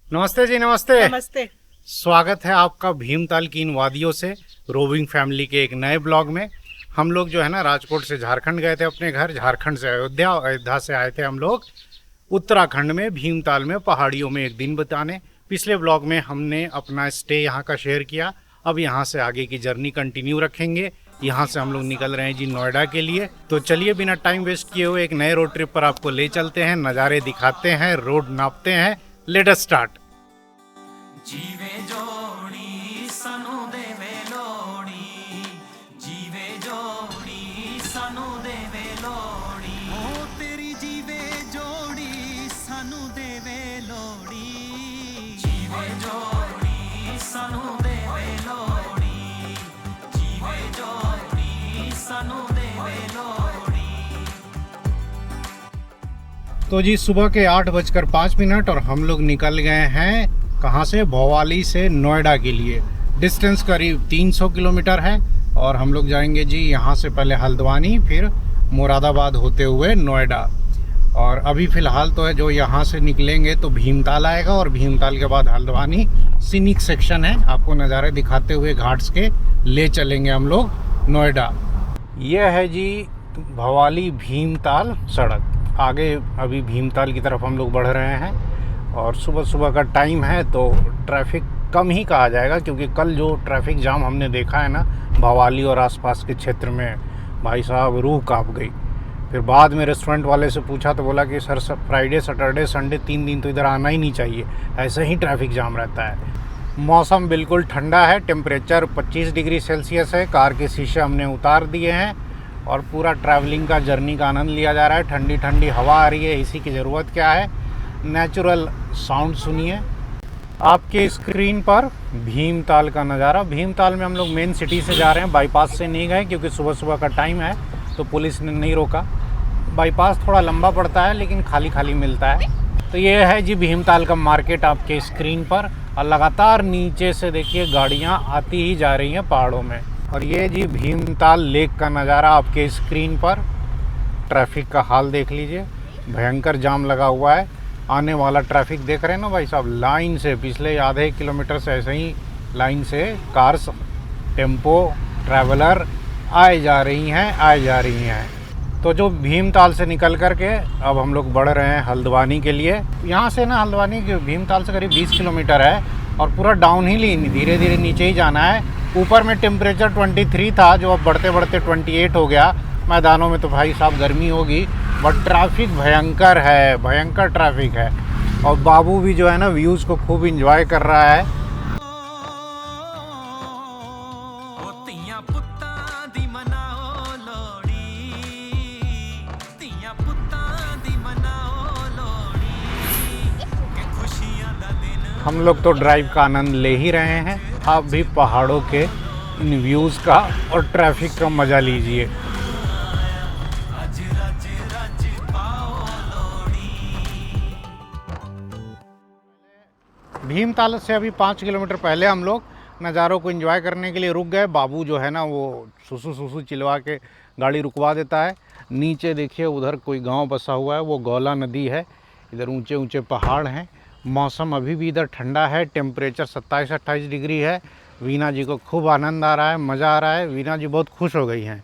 नमस्ते जी, नमस्ते। नमस्ते। स्वागत है आपका भीमताल की इन वादियों से रोविंग फैमिली के एक नए ब्लॉग में। हम लोग जो है ना राजकोट से झारखंड गए थे अपने घर, झारखंड से अयोध्या, अयोध्या से आए थे हम लोग उत्तराखंड में भीमताल में पहाड़ियों में एक दिन बिताने। पिछले ब्लॉग में हमने अपना स्टे यहाँ का शेयर किया। अब यहाँ से आगे की जर्नी कंटिन्यू रखेंगे। यहाँ से हम लोग निकल रहे हैं जी नोएडा के लिए। तो चलिए बिना टाइम वेस्ट किए हुए एक नए रोड ट्रिप पर आपको ले चलते हैं, नज़ारे दिखाते हैं, रोड नापते हैं। Let us start. जीवे जोड़ी सानू देवे लोड़ी, जीवे जोड़ी सानू देवे लोड़ी, ओ तेरी जीवे जोड़ी सानू देवे लोड़ी, जीवे जोड़ी सानू देवे लोड़ी, जीवे जोड़ी सानू देवे लोड़ी। तो जी सुबह के 8:05 और हम लोग निकल गए हैं कहाँ से, भोवाली से नोएडा के लिए। डिस्टेंस करीब 300 किलोमीटर है और हम लोग जाएंगे जी यहाँ से पहले हल्द्वानी, फिर मुरादाबाद होते हुए नोएडा। और अभी फ़िलहाल तो है जो यहाँ से निकलेंगे तो भीमताल आएगा और भीमताल के बाद हल्द्वानी सीनिक सेक्शन है, आपको नज़ारे दिखाते हुए घाट्स के ले चलेंगे हम लोग नोएडा। यह है जी भवाली भीमताल सड़क। आगे अभी भीमताल की तरफ हम लोग बढ़ रहे हैं और सुबह सुबह का टाइम है तो ट्रैफिक कम ही कहा जाएगा, क्योंकि कल जो ट्रैफिक जाम हमने देखा है ना भवाली और आसपास के क्षेत्र में, भाई साहब रूह कांप गई। फिर बाद में रेस्टोरेंट वाले से पूछा तो बोला कि सर फ्राइडे सैटरडे संडे 3 दिन तो इधर आना ही नहीं चाहिए, ऐसे ही ट्रैफिक जाम रहता है। मौसम बिल्कुल ठंडा है, टेम्परेचर 25 डिग्री सेल्सियस है। कार के शीशे हमने उतार दिए हैं और पूरा ट्रैवलिंग का जर्नी का आनंद लिया जा रहा है। ठंडी ठंडी हवा आ रही है, इसी की ज़रूरत क्या है, नेचुरल साउंड सुनिए। आपके स्क्रीन पर भीमताल का नज़ारा। भीमताल में हम लोग मेन सिटी से जा रहे हैं, बाईपास से नहीं गए क्योंकि सुबह सुबह का टाइम है तो पुलिस ने नहीं रोका। बाईपास थोड़ा लंबा पड़ता है लेकिन खाली खाली मिलता है। तो ये है जी भीमताल का मार्केट आपके स्क्रीन पर, और लगातार नीचे से देखिए गाड़ियाँ आती ही जा रही हैं पहाड़ों में। और ये जी भीमताल लेक का नज़ारा आपके स्क्रीन पर। ट्रैफिक का हाल देख लीजिए, भयंकर जाम लगा हुआ है। आने वाला ट्रैफिक देख रहे हैं ना भाई साहब, लाइन से पिछले आधे किलोमीटर से ऐसे ही लाइन से कार्स, टेम्पो, ट्रैवलर आए जा रही हैं। तो जो भीमताल से निकल कर के अब हम लोग बढ़ रहे हैं हल्द्वानी के लिए। यहाँ से ना हल्द्वानी के भीमताल से करीब 20 किलोमीटर है और पूरा डाउन हिल ही, धीरे धीरे नीचे ही जाना है। ऊपर में टेम्परेचर 23 था जो अब बढ़ते बढ़ते 28 हो गया। मैदानों में तो भाई साहब गर्मी होगी, बट ट्रैफिक भयंकर है, भयंकर ट्रैफिक है। और बाबू भी जो है ना व्यूज़ को खूब इंजॉय कर रहा है। हम लोग तो ड्राइव का आनंद ले ही रहे हैं, आप भी पहाड़ों के इन व्यूज़ का और ट्रैफिक का मज़ा लीजिए। भीमताल से अभी 5 किलोमीटर पहले हम लोग नज़ारों को एंजॉय करने के लिए रुक गए। बाबू जो है ना वो सुसु सुसु चिल्वा के गाड़ी रुकवा देता है। नीचे देखिए उधर कोई गांव बसा हुआ है, वो गौला नदी है। इधर ऊंचे ऊंचे पहाड़ हैं। मौसम अभी भी इधर ठंडा है, टेम्परेचर 27-28 डिग्री है। वीना जी को खूब आनंद आ रहा है, मज़ा आ रहा है। वीना जी बहुत खुश हो गई हैं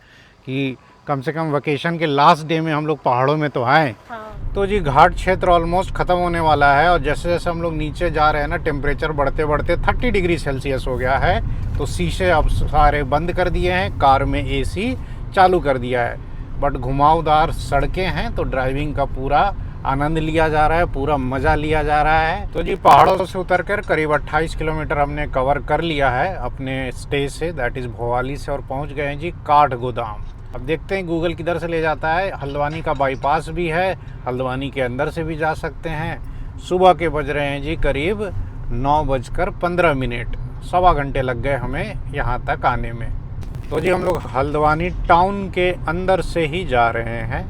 कि कम से कम वेकेशन के लास्ट डे में हम लोग पहाड़ों में तो आए। हाँ। तो जी घाट क्षेत्र ऑलमोस्ट ख़त्म होने वाला है और जैसे जैसे हम लोग नीचे जा रहे हैं ना टेम्परेचर बढ़ते बढ़ते 30 डिग्री सेल्सियस हो गया है। तो शीशे अब सारे बंद कर दिए हैं, कार में एसी चालू कर दिया है। बट घुमावदार सड़कें हैं तो ड्राइविंग का पूरा आनंद लिया जा रहा है, पूरा मज़ा लिया जा रहा है। तो जी पहाड़ों से उतरकर करीब 28 किलोमीटर हमने कवर कर लिया है अपने स्टे से, दैट इज़ भोवाली से, और पहुंच गए हैं जी काठगोदाम। अब देखते हैं गूगल किधर से ले जाता है। हल्द्वानी का बाईपास भी है, हल्द्वानी के अंदर से भी जा सकते हैं। सुबह के बज रहे हैं जी करीब 9:15, सवा घंटे लग गए हमें यहाँ तक आने में। तो जी हम लोग हल्द्वानी टाउन के अंदर से ही जा रहे हैं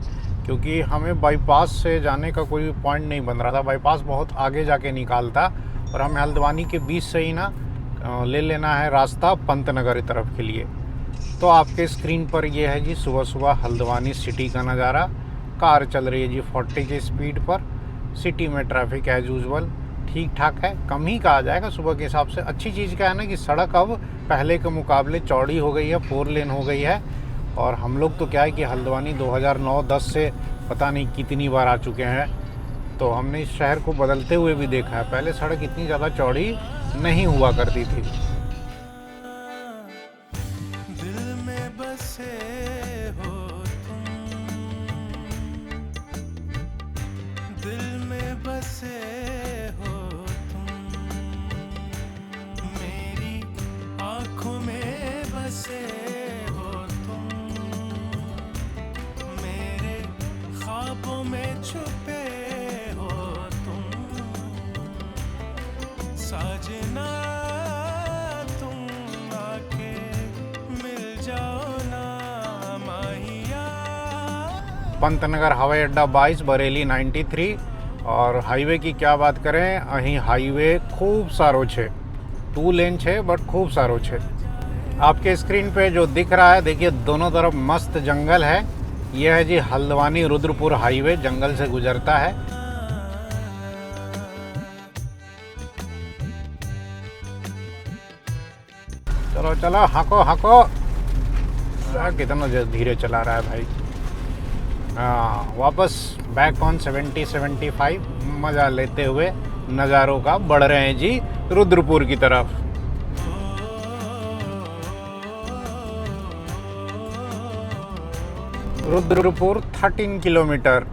क्योंकि हमें बाईपास से जाने का कोई पॉइंट नहीं बन रहा था। बाईपास बहुत आगे जाके निकालता और हमें हल्द्वानी के बीच से ही ना ले लेना है रास्ता पंतनगर की तरफ के लिए। तो आपके स्क्रीन पर ये है जी सुबह सुबह हल्द्वानी सिटी का नज़ारा। कार चल रही है जी 40 की स्पीड पर। सिटी में ट्रैफिक एज यूजुअल, ठीक ठाक है, कम ही कहा जाएगा सुबह के हिसाब से। अच्छी चीज़ क्या है ना कि सड़क अब पहले के मुकाबले चौड़ी हो गई है, 4 लेन हो गई है। और हम लोग तो क्या है कि हल्द्वानी 2009-10 से पता नहीं कितनी बार आ चुके हैं, तो हमने इस शहर को बदलते हुए भी देखा है। पहले सड़क इतनी ज़्यादा चौड़ी नहीं हुआ करती थी। दिल में बसे हो तुम, दिल में बसे हो तुम, मेरी आँखों में बसे हो तुम, मेरे ख्वाबों में छुपे हो तुम, साजना तुम आके मिल जाओ ना माहिया। पंतनगर हवाई अड्डा 22, बरेली 93। और हाईवे की क्या बात करें, અહીં हाईवे खूब सारो छे, 2 लेन छे बट खूब सारो छे। आपके स्क्रीन पे जो दिख रहा है देखिए, दोनों तरफ मस्त जंगल है। यह है जी हल्द्वानी रुद्रपुर हाईवे, जंगल से गुजरता है। चलो चलो हाको हाको, कितना धीरे चला रहा है भाई। वापस बैक ऑन 70-75, मज़ा लेते हुए नज़ारों का बढ़ रहे हैं जी रुद्रपुर की तरफ। रुद्रपुर 13 किलोमीटर।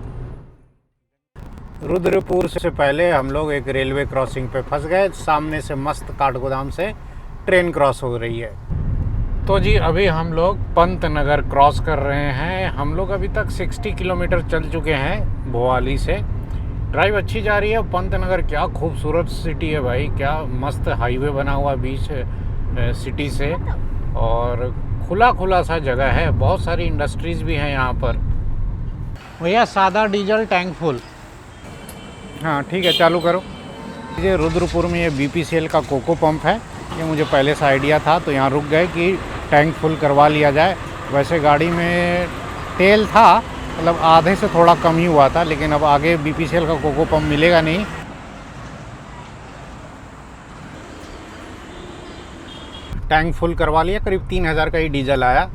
रुद्रपुर से पहले हम लोग एक रेलवे क्रॉसिंग पे फंस गए। सामने से मस्त काठगोदाम से ट्रेन क्रॉस हो रही है। तो जी अभी हम लोग पंतनगर क्रॉस कर रहे हैं। हम लोग अभी तक 60 किलोमीटर चल चुके हैं भोवाली से। ड्राइव अच्छी जा रही है। पंतनगर क्या खूबसूरत सिटी है भाई, क्या मस्त हाईवे बना हुआ बीच सिटी से, और खुला खुला सा जगह है। बहुत सारी इंडस्ट्रीज़ भी हैं यहाँ पर। भैया सादा डीजल टैंक फुल। हाँ ठीक है, चालू करो। ये रुद्रपुर में ये BPCL का कोको पंप है। ये मुझे पहले से आइडिया था, तो यहाँ रुक गए कि टैंक फुल करवा लिया जाए। वैसे गाड़ी में तेल था, मतलब आधे से थोड़ा कम ही हुआ था, लेकिन अब आगे BPCL का कोको पंप मिलेगा नहीं। टैंक फुल करवा लिया, करीब 3000 का ही डीजल आया।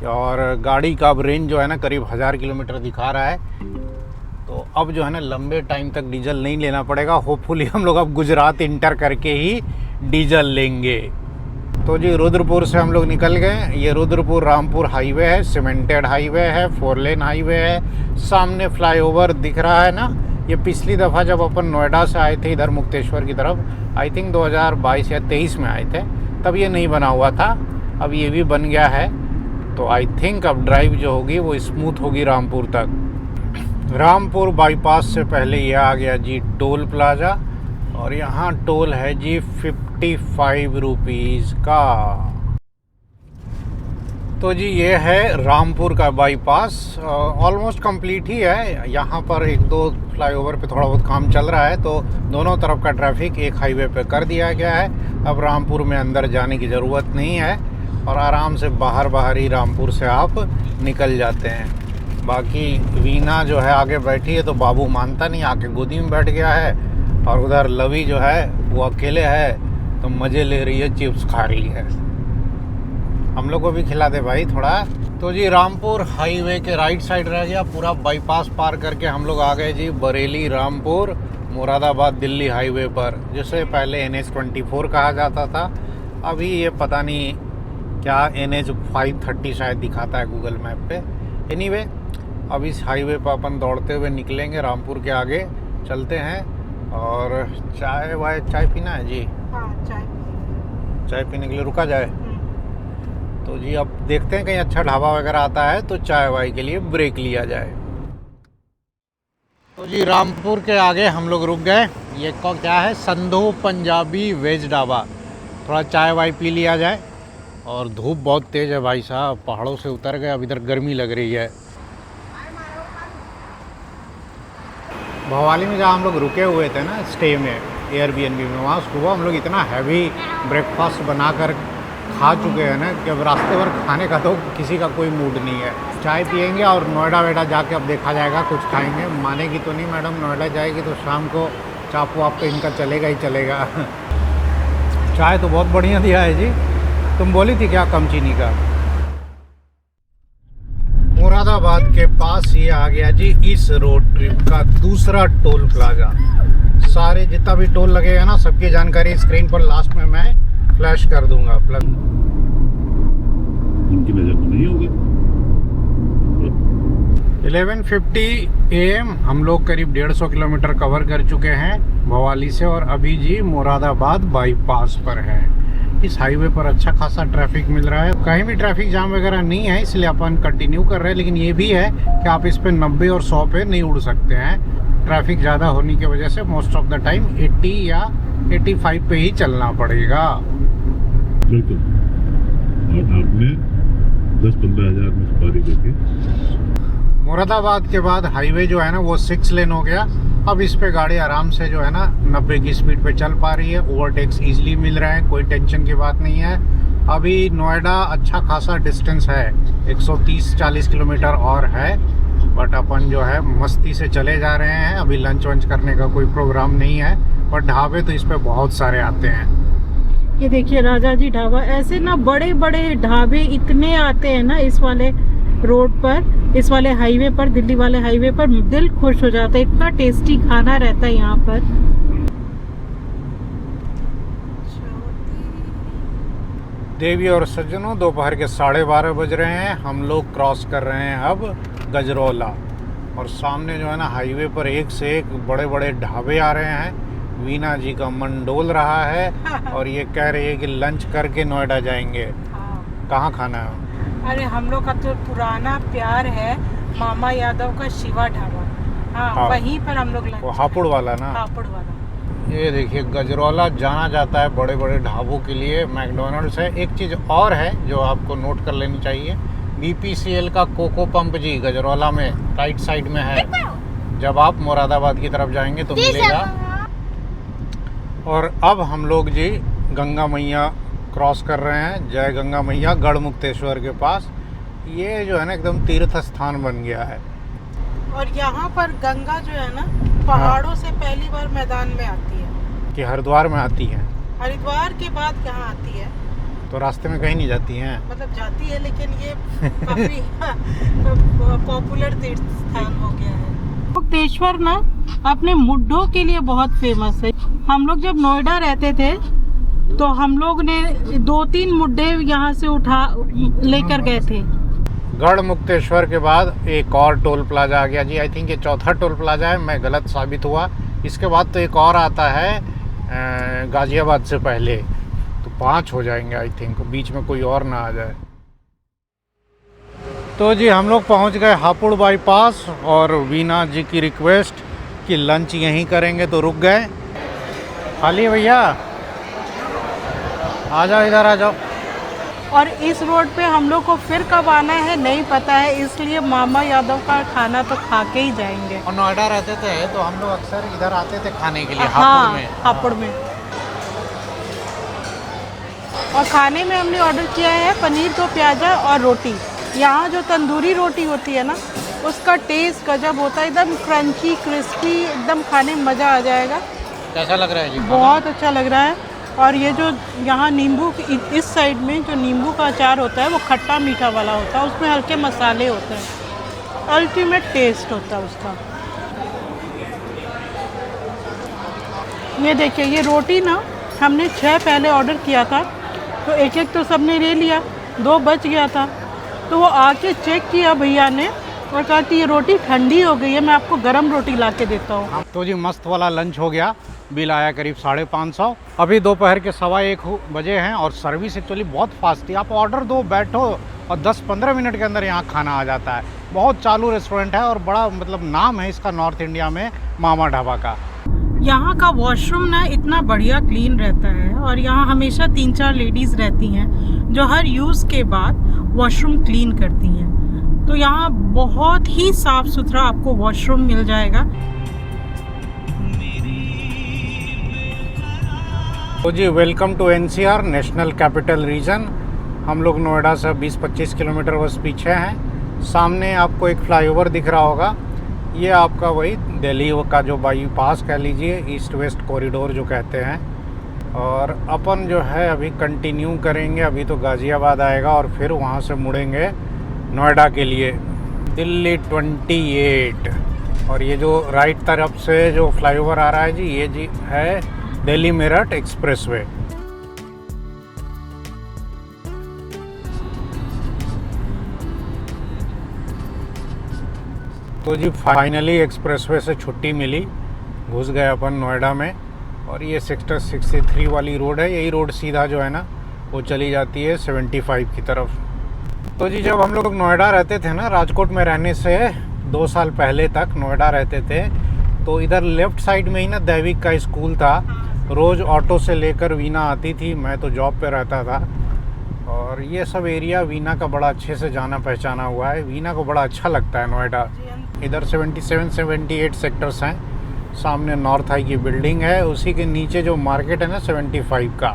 और गाड़ी का अब रेंज जो है ना करीब 1000 किलोमीटर दिखा रहा है। तो अब जो है ना लंबे टाइम तक डीजल नहीं लेना पड़ेगा। होपफुली हम लोग अब गुजरात इंटर करके ही डीजल लेंगे। तो जी रुद्रपुर से हम लोग निकल गए। ये रुद्रपुर रामपुर हाईवे है, सीमेंटेड हाईवे है, 4 लेन हाईवे है। सामने फ्लाईओवर दिख रहा है ना, ये पिछली दफ़ा जब अपन नोएडा से आए थे इधर मुक्तेश्वर की तरफ, आई थिंक 2022 या 23 में आए थे, तब ये नहीं बना हुआ था। अब ये भी बन गया है, तो आई थिंक अब ड्राइव जो होगी वो स्मूथ होगी रामपुर तक। रामपुर बाईपास से पहले ये आ गया जी टोल प्लाजा, और यहाँ टोल है जी 55 रुपीज़ का। तो जी ये है रामपुर का बाईपास, ऑलमोस्ट कंप्लीट ही है। यहाँ पर 1-2 फ्लाईओवर पे थोड़ा बहुत काम चल रहा है, तो दोनों तरफ का ट्रैफिक एक हाईवे पे कर दिया गया है। अब रामपुर में अंदर जाने की ज़रूरत नहीं है, और आराम से बाहर ही रामपुर से आप निकल जाते हैं। बाकी वीना जो है आगे बैठी है, तो बाबू मानता नहीं, आके गोदी में बैठ गया है। और उधर लवी जो है वो अकेले है, तो मज़े ले रही है, चिप्स खा रही है। हम लोग को भी खिला दे भाई थोड़ा। तो जी रामपुर हाईवे के राइट साइड रह गया, पूरा बाईपास पार करके हम लोग आ गए जी बरेली रामपुर मुरादाबाद दिल्ली हाईवे पर, जिसे पहले NH24 कहा जाता था। अभी ये पता नहीं क्या NH 530 शायद दिखाता है गूगल मैप पे। एनीवे अब इस हाईवे पर अपन दौड़ते हुए निकलेंगे, रामपुर के आगे चलते हैं। और चाय पीना है जी? हाँ, चाय पीने के लिए रुका जाए। तो जी अब देखते हैं कहीं अच्छा ढाबा वगैरह आता है तो चाय वाय के लिए ब्रेक लिया जाए। तो जी रामपुर के आगे हम लोग रुक गए। ये क्या है, संधू पंजाबी वेज ढाबा। थोड़ा चाय वाय पी लिया जाए। और धूप बहुत तेज़ है भाई साहब, पहाड़ों से उतर गए, अब इधर गर्मी लग रही है। भवाली में जहाँ हम लोग रुके हुए थे ना स्टे में, एयरबीएनबी में, वहाँ सुबह हम लोग इतना हैवी ब्रेकफास्ट बनाकर खा चुके हैं ना कि अब रास्ते भर खाने का तो किसी का कोई मूड नहीं है। चाय पियेंगे और नोएडा वेडा जाके अब देखा जाएगा, कुछ खाएंगे। मानेगी तो नहीं मैडम, नोएडा जाएगी तो शाम को चाप वाप पे इनका चलेगा ही चलेगा। चाय तो बहुत बढ़िया दिया है जी। तुम बोली थी क्या कम चीनी का? मुरादाबाद के पास ये आ गया जी इस रोड ट्रिप का दूसरा टोल प्लाजा। सारे जितना भी टोल लगेगा ना, सबकी जानकारी स्क्रीन पर लास्ट में मैं फ्लैश कर दूंगा। उनकी नजर तो नहीं होगी। 11:50 AM हम लोग करीब 150 किलोमीटर कवर कर चुके हैं भवाली से, और अभी जी मुरादाबाद बाईपास पर है। इस हाईवे पर अच्छा खासा ट्रैफिक मिल रहा है, कहीं भी ट्रैफिक जाम वगैरह नहीं है, इसलिए अपन कंटिन्यू कर रहे हैं। लेकिन ये भी है कि आप इस पे 90 और 100 पे नहीं उड़ सकते हैं। ट्रैफिक ज़्यादा होने की वजह से मोस्ट ऑफ द टाइम 80 या 85 पे ही चलना पड़ेगा। बिल्कुल। और आपने 10-15 हज़ार में सवारी करके मुरादाबाद के बाद हाईवे जो है ना वो 6 लेन हो गया। अब इस पे गाड़ी आराम से जो है ना 90 की स्पीड पे चल पा रही है। ओवरटेक्स इजीली मिल रहे हैं, कोई टेंशन की बात नहीं है। अभी नोएडा अच्छा खासा डिस्टेंस है, 130-40 किलोमीटर और है, बट अपन जो है मस्ती से चले जा रहे हैं। अभी लंच वंच करने का कोई प्रोग्राम नहीं है, पर ढाबे तो इस पे बहुत सारे आते हैं। ये देखिए राजा जी ढाबा, ऐसे ना बड़े बड़े ढाबे इतने आते हैं ना इस वाले रोड पर, इस वाले हाईवे पर, दिल्ली वाले हाईवे पर। दिल खुश हो जाता है, इतना टेस्टी खाना रहता है यहाँ पर। देवी और सज्जनों, दोपहर के 12:30 बज रहे हैं। हम लोग क्रॉस कर रहे हैं अब गजरौला, और सामने जो है ना हाईवे पर एक से एक बड़े बड़े ढाबे आ रहे हैं। वीना जी का मन डोल रहा है और ये कह रही है कि लंच करके नोएडा जाएंगे। कहाँ खाना है? अरे हम लोग का तो पुराना प्यार है मामा यादव का शिवा ढाबा। हाँ, वहीं पर हम लोग वो हापुड़ वाला ना? हापुड़ वाला। ये देखिए गजरौला जाना जाता है बड़े बड़े ढाबों के लिए। मैकडोनल्ड्स है। एक चीज़ और है जो आपको नोट कर लेनी चाहिए, BPCL का कोको पंप जी गजरौला में राइट साइड में है। जब आप मुरादाबाद की तरफ जाएंगे तो मिलेगा। और अब हम लोग जी गंगा मैया क्रॉस कर रहे हैं। जय गंगा मैया, गढ़मुक्तेश्वर के पास। ये जो है ना एकदम तीर्थ स्थान बन गया है। और यहाँ पर गंगा जो है ना पहाड़ों से पहली बार मैदान में आती है। कि हरिद्वार में आती है? हरिद्वार के बाद कहाँ आती है? तो रास्ते में कहीं नहीं जाती हैं? मतलब जाती है, लेकिन ये काफी पॉपुलर तीर्थ स्थान हो गया है। मुक्तेश्वर ना अपने मुड्ढों के लिए बहुत फेमस है। हम लोग जब नोएडा रहते थे तो हम लोग ने 2-3 मुड्ढे यहाँ से उठा लेकर गए थे। गढ़मुक्तेश्वर के बाद एक और टोल प्लाजा आ गया जी। आई थिंक ये चौथा टोल प्लाजा है, मैं गलत साबित हुआ। इसके बाद तो एक और आता है गाजियाबाद से पहले, तो 5 हो जाएंगे आई थिंक, बीच में कोई और ना आ जाए। तो जी हम लोग पहुंच गए हापुड़ बाईपास, और वीना जी की रिक्वेस्ट कि लंच यहीं करेंगे तो रुक गए। खाली है भैया, आ जाओ इधर आ जाओ। और इस रोड पे हम लोग को फिर कब आना है नहीं पता है, इसलिए मामा यादव का खाना तो खा के ही जाएंगे। और नोएडा रहते थे तो हम लोग अक्सर इधर आते थे खाने के लिए, हाँ, हापुड़ में। हापुड़ में। और खाने में हमने ऑर्डर किया है पनीर 2 प्याजा और रोटी। यहाँ जो तंदूरी रोटी होती है ना उसका टेस्ट गजब होता है, एकदम क्रंची क्रिस्पी, एकदम खाने में मज़ा आ जाएगा। कैसा लग रहा है जी? बहुत अच्छा लग रहा है। और ये जो यहाँ नींबू इस साइड में जो नींबू का अचार होता है वो खट्टा मीठा वाला होता है, उसमें हल्के मसाले होते हैं, अल्टीमेट टेस्ट होता है उसका। ये देखिए ये रोटी ना हमने 6 पहले ऑर्डर किया था, तो एक एक तो सबने ले लिया, 2 बच गया था। तो वो आके चेक किया भैया ने और कहा कि ये रोटी ठंडी हो गई है, मैं आपको गर्म रोटी ला के देता हूँ। तो जी मस्त वाला लंच हो गया, बिल आया करीब 550। अभी दोपहर के 1:15 बजे हैं और सर्विस एक्चुअली बहुत फास्ट थी। आप ऑर्डर दो, बैठो और 10-15 मिनट के अंदर यहाँ खाना आ जाता है। बहुत चालू रेस्टोरेंट है और बड़ा मतलब नाम है इसका नॉर्थ इंडिया में, मामा ढाबा का। यहाँ का वॉशरूम ना इतना बढ़िया क्लीन रहता है, और यहाँ हमेशा 3-4 लेडीज़ रहती हैं जो हर यूज़ के बाद वॉशरूम क्लीन करती हैं। तो यहाँ बहुत ही साफ़ सुथरा आपको वॉशरूम मिल जाएगा। तो जी welcome to NCR, national capital region. हम लोग नोएडा से 20-25 किलोमीटर बस पीछे हैं। सामने आपको एक फ्लाईओवर दिख रहा होगा, ये आपका वही दिल्ली का जो बाईपास कह लीजिए, ईस्ट वेस्ट कॉरिडोर जो कहते हैं। और अपन जो है अभी कंटिन्यू करेंगे, अभी तो गाज़ियाबाद आएगा और फिर वहाँ से मुड़ेंगे नोएडा के लिए, दिल्ली 28। और ये जो राइट तरफ से जो फ्लाईओवर आ रहा है जी, ये जी है दिल्ली मेरठ एक्सप्रेसवे। तो जी फाइनली एक्सप्रेसवे से छुट्टी मिली, घुस गए अपन नोएडा में। और ये सेक्टर 63 वाली रोड है, यही रोड सीधा जो है ना वो चली जाती है 75 की तरफ। तो जी जब हम लोग नोएडा रहते थे ना, राजकोट में रहने से 2 साल पहले तक नोएडा रहते थे, तो इधर लेफ़्ट साइड में ही ना दैविक का स्कूल था। रोज़ ऑटो से लेकर वीना आती थी, मैं तो जॉब पे रहता था। और ये सब एरिया वीना का बड़ा अच्छे से जाना पहचाना हुआ है, वीना को बड़ा अच्छा लगता है नोएडा। इधर 77-78 सेक्टर्स हैं, सामने नॉर्थ हाई की बिल्डिंग है, उसी के नीचे जो मार्केट है ना 75 का,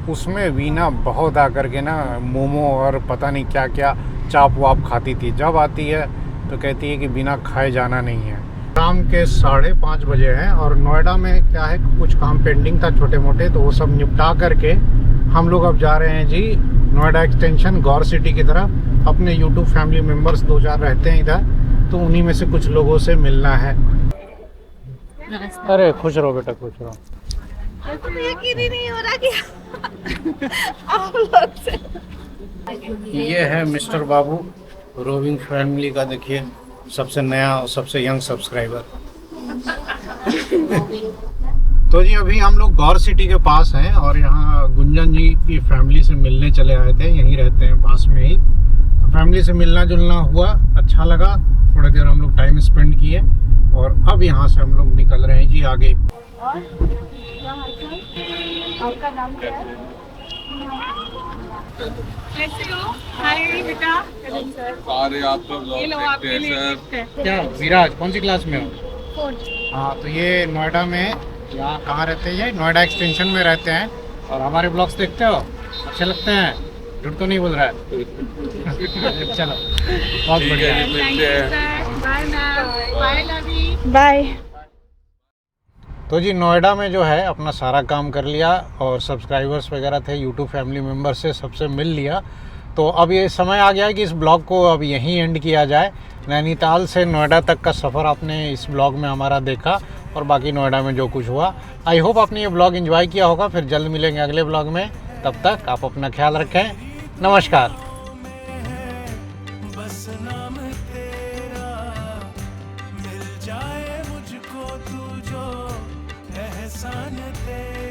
उसमें वीना बहुत आकर के ना मोमो और पता नहीं क्या क्या चाप वाप खाती थी। जब आती है तो कहती है कि बिना खाए जाना नहीं है। शाम के 5:30 बजे हैं और नोएडा में क्या है, कुछ काम पेंडिंग था छोटे मोटे, तो वो सब निपटा करके हम लोग अब जा रहे हैं जी नोएडा एक्सटेंशन गौर सिटी की तरफ। अपने यूट्यूब फैमिली मेम्बर्स 2-4 रहते हैं इधर, तो उन्हीं में से कुछ लोगों से मिलना है। अरे खुश रहो बेटा, खुश रहो। यकीन ही नहीं हो रहा कि आप लोग से। ये है मिस्टर बाबू, रोविंग फैमिली का देखिए सबसे नया और सबसे यंग सब्सक्राइबर। तो जी अभी हम लोग गौर सिटी के पास हैं और यहाँ गुंजन जी की फैमिली से मिलने चले आए थे, यहीं रहते हैं पास में ही। तो फैमिली से मिलना जुलना हुआ, अच्छा लगा, थोड़ी देर हम लोग टाइम स्पेंड किए और अब यहाँ से हम लोग निकल रहे हैं जी आगे। आपका नाम क्या है? कैसे हो? हाय बेटा। अरे आपका ब्लॉग देखते हैं सर। क्या विराज कौन सी क्लास में हो? 4th। हाँ, तो ये नोएडा में, यहाँ कहाँ रहते हैं, ये नोएडा एक्सटेंशन में रहते हैं। और हमारे ब्लॉग्स देखते हो, अच्छे लगते हैं, झूठ तो नहीं बोल रहा है। चलो बहुत बढ़िया है। मिलते हैं। Bye ma'am. Bye Lovi. Bye. तो जी नोएडा में जो है अपना सारा काम कर लिया और सब्सक्राइबर्स वगैरह थे यूट्यूब फैमिली मेम्बर से सबसे मिल लिया। तो अब ये समय आ गया है कि इस ब्लॉग को अब यहीं एंड किया जाए। नैनीताल से नोएडा तक का सफ़र आपने इस ब्लॉग में हमारा देखा और बाकी नोएडा में जो कुछ हुआ। आई होप आपने ये ब्लॉग एंजॉय किया होगा। फिर जल्द मिलेंगे अगले ब्लॉग में, तब तक आप अपना ख्याल रखें। नमस्कार। बस नाम तेरा मिल जाए मुझको, तू जो एहसान तेरा।